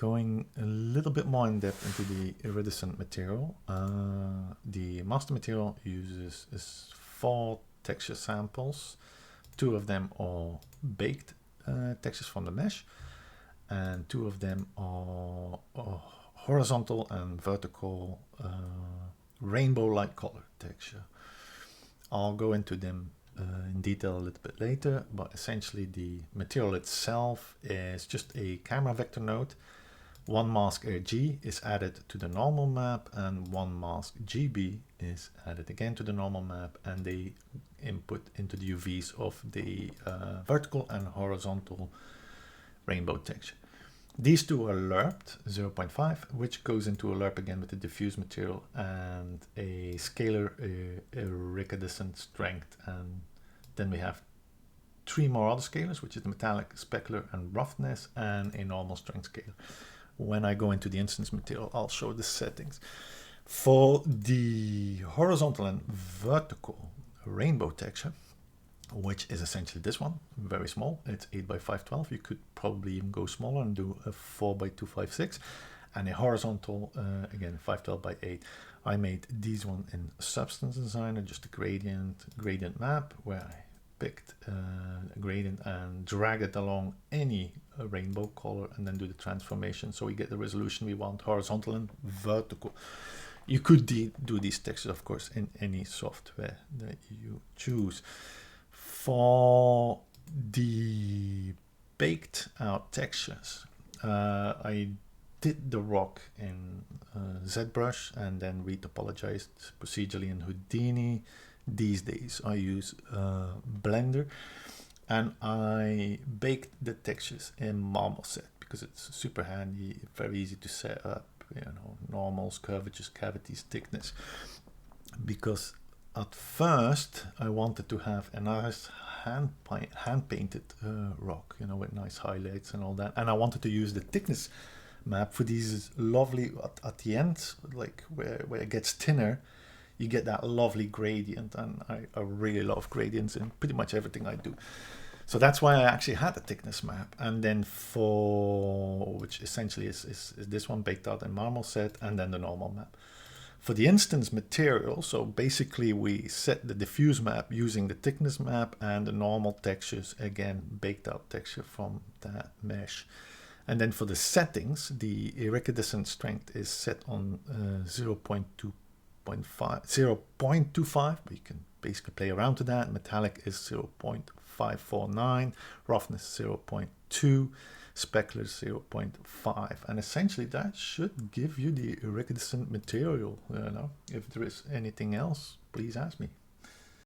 going a little bit more in depth into the iridescent material. The master material uses 4 texture samples. 2 of them are baked textures from the mesh, and 2 of them are horizontal and vertical rainbow-like color texture. I'll go into them in detail a little bit later, but essentially the material itself is just a camera vector node. 1 mask RG is added to the normal map, and 1 mask GB is added again to the normal map, and they input into the UVs of the vertical and horizontal rainbow texture. These 2 are lerped 0.5, which goes into a lerp again with the diffuse material and a scalar iridescent strength. And then we have 3 more other scalars, which is the metallic, specular, and roughness, and a normal strength scalar. When I go into the instance material, I'll show the settings. For the horizontal and vertical rainbow texture, which is essentially this one, very small, it's 8 by 512. You could probably even go smaller and do a 4 by 256, and a horizontal, again, 512 by 8. I made these one in Substance Designer, just a gradient map, where I picked a gradient and drag it along any rainbow color and then do the transformation, so we get the resolution we want, horizontal and vertical. You could do these textures, of course, in any software that you choose. For the baked out textures, I did the rock in ZBrush and then retopologized procedurally in Houdini. These days I use Blender, and I baked the textures in Marmoset because it's super handy, very easy to set up, you know, normals, curvatures, cavities, thickness. Because at first I wanted to have a nice hand painted rock, you know, with nice highlights and all that, and I wanted to use the thickness map for these lovely at the end, like where it gets thinner, you get that lovely gradient, and I really love gradients in pretty much everything I do. So that's why I actually had a thickness map, and then for which essentially is this one baked out in Marmoset, and then the normal map. For the instance material, so basically we set the diffuse map using the thickness map and the normal textures, again, baked out texture from that mesh. And then for the settings, the iridescent strength is set on 0.25, but you can basically play around to that. Metallic is 0.549, roughness 0.2, specular 0.5, and essentially that should give you the iridescent material. You know, if there is anything else, please ask me.